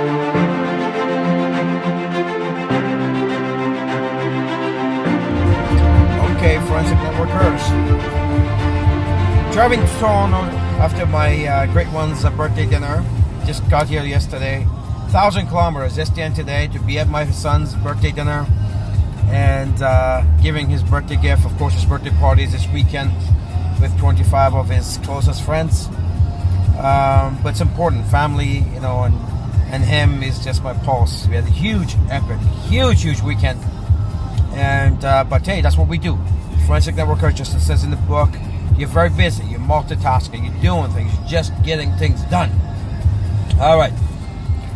Okay, forensic networkers. Driving to Toronto after my great one's birthday dinner. Just got here yesterday. 1,000 kilometers just the end today to be at my son's birthday dinner and giving his birthday gift. Of course, his birthday party is this weekend with 25 of his closest friends. But it's important. Family, and him is just my pulse. We had a huge, epic, huge weekend. And but hey, that's what we do. Forensic networker, just as it says in the book, you're very busy, you're multitasking, you're doing things, you're just getting things done. All right.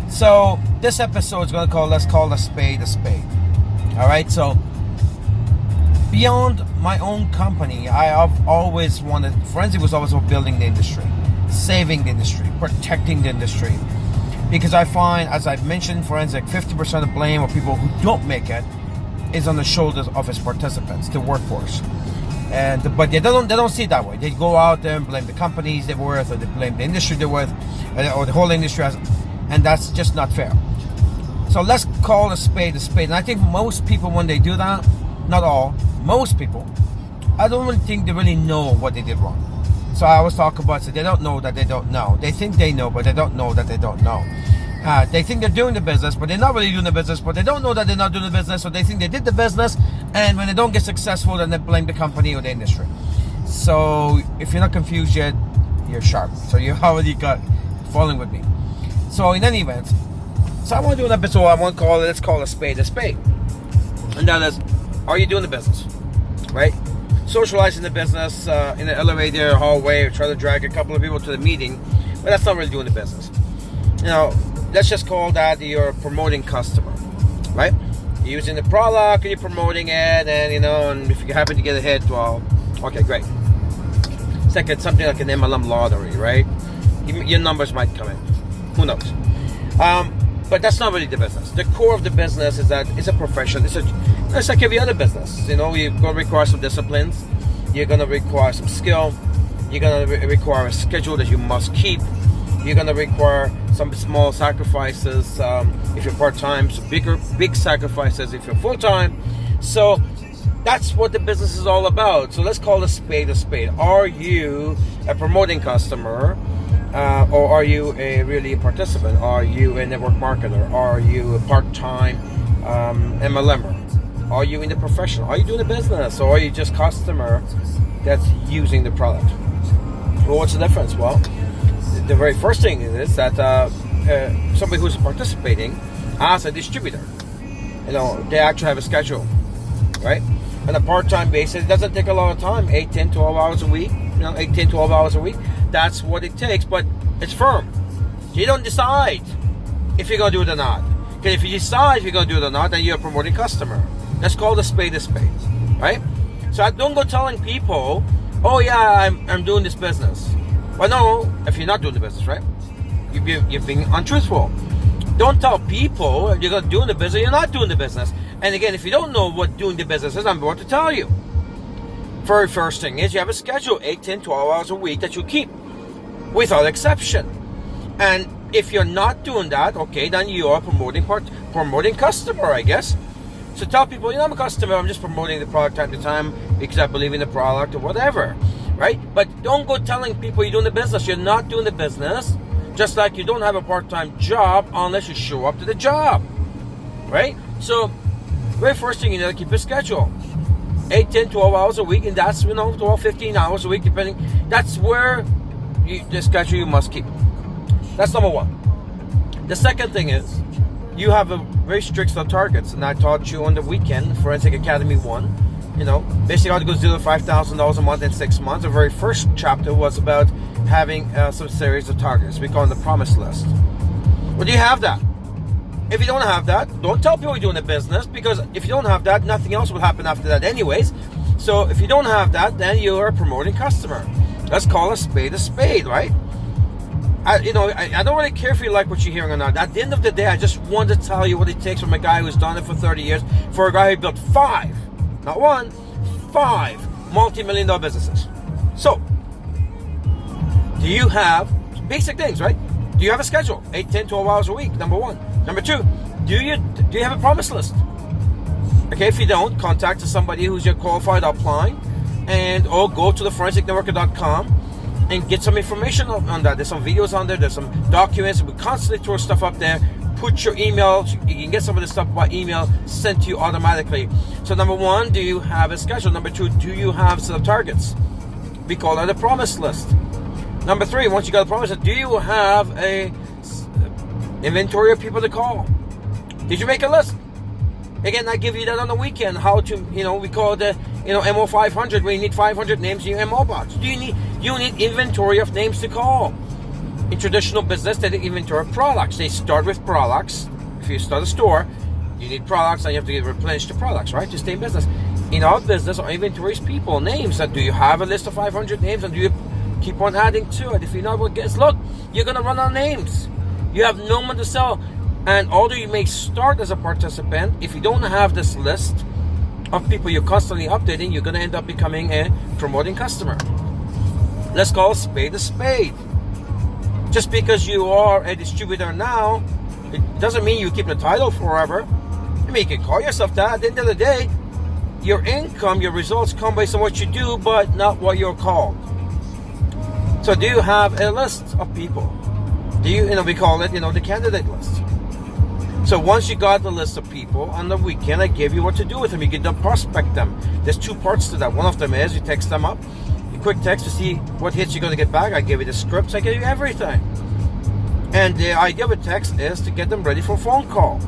So this episode is going to let's call a spade a spade. All right. So beyond my own company, I've always wanted. Forensic was always about building the industry, saving the industry, protecting the industry. Because I find, as I've mentioned, forensic, 50% of blame of people who don't make it is on the shoulders of its participants, the workforce. But they don't see it that way. They go out there and blame the companies they're with, or they blame the industry they're with, or the whole industry and that's just not fair. So let's call a spade a spade. And I think most people, when they do that, not all, most people, I don't really think they really know what they did wrong. So I always talk about, so they don't know that they don't know. They think they know, but they don't know that they don't know. They think they're doing the business, but they're not really doing the business, but they don't know that they're not doing the business, so they think they did the business, and when they don't get successful, then they blame the company or the industry. So if you're not confused yet, you're sharp. So you already got following with me. So in any event, so I want to do an episode, let's call a spade a spade. And that is, are you doing the business? Right? Socializing the business in the elevator, hallway, or try to drag a couple of people to the meeting, but that's not really doing the business. Let's just call that you're promoting customer, right? You're using the product and you're promoting it, and and if you happen to get a hit, well, okay, great. Second, something like an MLM lottery, right? Your numbers might come in. Who knows? But that's not really the business. The core of the business is that it's a profession. It's like every other business. You're going to require some disciplines. You're going to require some skill. You're going to require a schedule that you must keep. You're going to require some small sacrifices if you're part-time, some big sacrifices if you're full-time. So that's what the business is all about. So let's call a spade a spade. Are you a promoting customer, or are you really a participant? Are you a network marketer? Are you a part-time MLMer? Are you in the professional? Are you doing the business? Or are you just customer that's using the product? Well, what's the difference? Well, the very first thing is that somebody who's participating as a distributor, they actually have a schedule, right? On a part-time basis, it doesn't take a lot of time, 8, 10, 12 hours a week, 8, 10, 12 hours a week. That's what it takes, but it's firm. You don't decide if you're going to do it or not. Because if you decide if you're going to do it or not, then you're a promoting customer. That's called a spade, right? So I don't go telling people, oh yeah, I'm doing this business. Well, no, if you're not doing the business, right? You're being untruthful. Don't tell people you're not doing the business, you're not doing the business. And again, if you don't know what doing the business is, I'm about to tell you. Very first thing is you have a schedule, 8, 10, 12 hours a week that you keep, without exception. And if you're not doing that, okay, then you are promoting customer, I guess. So tell people, I'm a customer, I'm just promoting the product time to time because I believe in the product or whatever. Right? But don't go telling people you're doing the business. You're not doing the business. Just like you don't have a part-time job unless you show up to the job. Right? So, very first thing, you need to keep a schedule. 8, 10, 12 hours a week, and that's, 12, 15 hours a week, depending. That's where the schedule you must keep. That's number one. The second thing is, you have a very strict set of targets, and I taught you on the weekend, Forensic Academy 1, basically how to go to $5,000 a month in 6 months. The very first chapter was about having some series of targets. We call them the promise list. Well, do you have that? If you don't have that, don't tell people you're doing a business, because if you don't have that, nothing else will happen after that anyways. So if you don't have that, then you are a promoting customer. Let's call a spade, right? I don't really care if you like what you're hearing or not. At the end of the day, I just want to tell you what it takes from a guy who's done it for 30 years, for a guy who built 5, not 1, 5 multi-million-dollar businesses. So, do you have basic things, right? Do you have a schedule? 8, 10, 12 hours a week, number one. Number two, do you have a promise list? Okay, if you don't, contact somebody who's your qualified upline, or go to the forensicnetworker.com and get some information on that. There's some videos on there, there's some documents. We constantly throw stuff up there. Put your email, you can get some of this stuff by email sent to you automatically. So number one, do you have a schedule? Number two, do you have set of targets? We call that a promise list. Number three, once you got a promise list, do you have a inventory of people to call? Did you make a list? Again, I give you that on the weekend, how to, we call it the, MO 500, where you need 500 names in your MO box. You need inventory of names to call. In traditional business, they need inventory of products. They start with products. If you start a store, you need products, and you have to replenish the products, right, to stay in business. In our business, our inventory is people, names. And do you have a list of 500 names, and do you keep on adding to it? If you're not, look, you're going to run out of names. You have no one to sell. And although you may start as a participant, if you don't have this list of people you're constantly updating, you're going to end up becoming a promoting customer. Let's call a spade a spade. Just because you are a distributor now, it doesn't mean you keep the title forever. I mean, you can call yourself that. At the end of the day, your income, your results come based on what you do, but not what you're called. So do you have a list of people? Do you, we call it, the candidate list. So once you got the list of people, on the weekend I give you what to do with them. You get them, prospect them. There's two parts to that. One of them is you text them up. You quick text to see what hits you're going to get back. I give you the scripts. I give you everything. And the idea of a text is to get them ready for a phone call.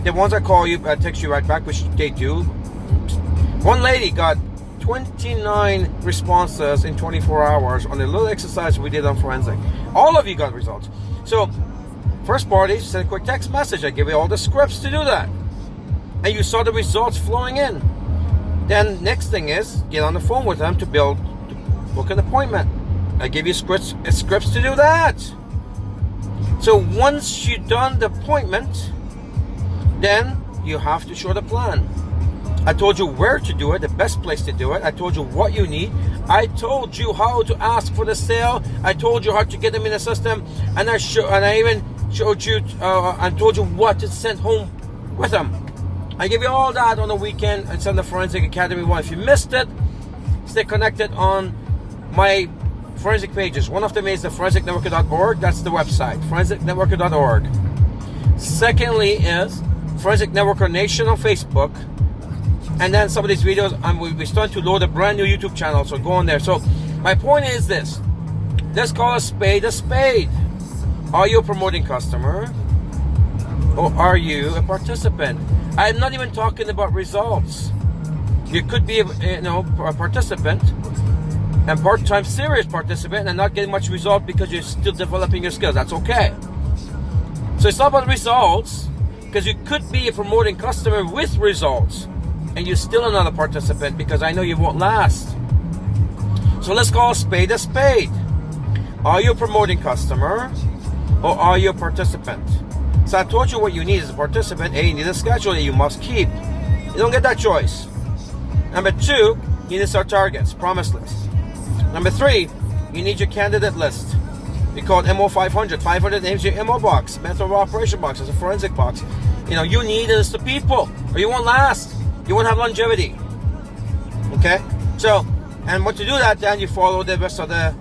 The ones that call you, text you right back, which they do. One lady got 29 responses in 24 hours on a little exercise we did on Forensic. All of you got results. So first part is send a quick text message. I give you all the scripts to do that. And you saw the results flowing in. Then next thing is get on the phone with them to book an appointment. I give you scripts to do that. So once you've done the appointment, then you have to show the plan. I told you where to do it, the best place to do it. I told you what you need. I told you how to ask for the sale. I told you how to get them in the system, and I even showed you and told you what to send home with them. I give you all that on the weekend and send the Forensic Academy one. If you missed it, stay connected on my forensic pages. One of them is the forensicnetworker.org. That's the website, forensicnetworker.org. Secondly is Forensic Networker Nation on Facebook. And then some of these videos, we're starting to load a brand new YouTube channel, so go on there. So my point is this. Let's call a spade a spade. Are you a promoting customer? Or are you a participant? I'm not even talking about results. You could be a participant and part-time serious participant and not getting much result because you're still developing your skills. That's okay. So it's not about results, because you could be a promoting customer with results and you're still another participant, because I know you won't last. So let's call a spade a spade. Are you a promoting customer or are you a participant? So I told you what you need as a participant. A, you need a schedule that you must keep. You don't get that choice. Number two, you need to start targets, promise list. Number three, you need your candidate list. We call it MO 500. 500 names your MO box, method of operation box, as a forensic box. You need a list of people, or you won't last. You won't have longevity. Okay? So, and once you do that, then you follow the rest of the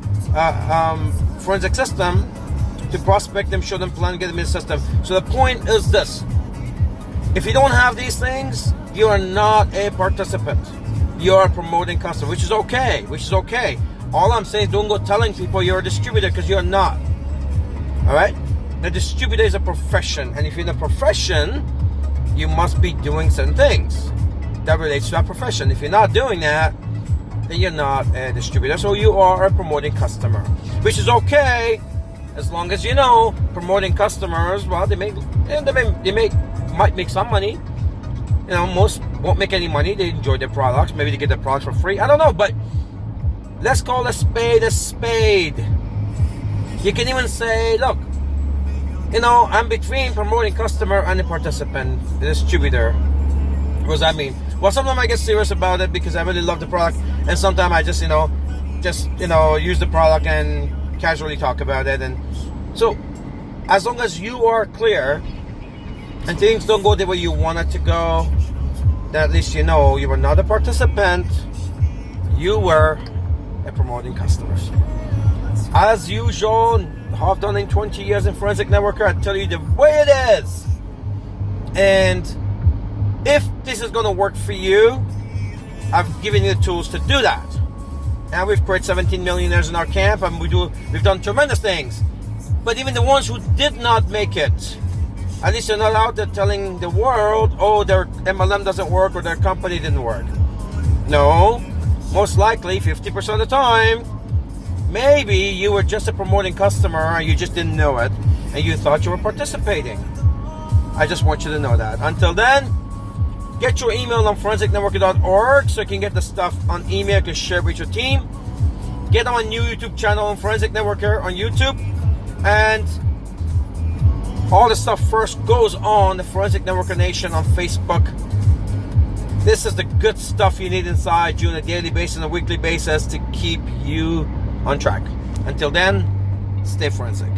forensic system to prospect them, show them plan, get them in the system. So the point is this. If you don't have these things, you are not a participant. You are a promoting customer, which is okay. All I'm saying is don't go telling people you're a distributor, because you're not. All right? A distributor is a profession. And if you're in a profession, you must be doing certain things that relates to that profession. If you're not doing that, then you're not a distributor. So you are a promoting customer, which is okay, as long as promoting customers. Well, they might make some money. Most won't make any money. They enjoy their products. Maybe they get their products for free. I don't know, but let's call a spade a spade. You can even say, look, I'm between promoting customer and a participant, the distributor. What does that mean? Well, sometimes I get serious about it because I really love the product, and sometimes I just use the product and casually talk about it. And so as long as you are clear and things don't go the way you want it to go, then at least you know you were not a participant, you were a promoting customer. As usual, I've done in 20 years in forensic networker, I tell you the way it is. And if this is going to work for you, I've given you the tools to do that. And we've created 17 millionaires in our camp, and we've done tremendous things. But even the ones who did not make it, at least they're not out there telling the world, oh, their MLM doesn't work or their company didn't work. No, most likely 50% of the time, maybe you were just a promoting customer and you just didn't know it, and you thought you were participating. I just want you to know that. Until then, get your email on forensicnetworker.org so you can get the stuff on email, you can share it with your team. Get on my new YouTube channel on Forensic Networker on YouTube. And all the stuff first goes on the Forensic Networker Nation on Facebook. This is the good stuff you need inside you on a daily basis and a weekly basis to keep you on track. Until then, stay forensic.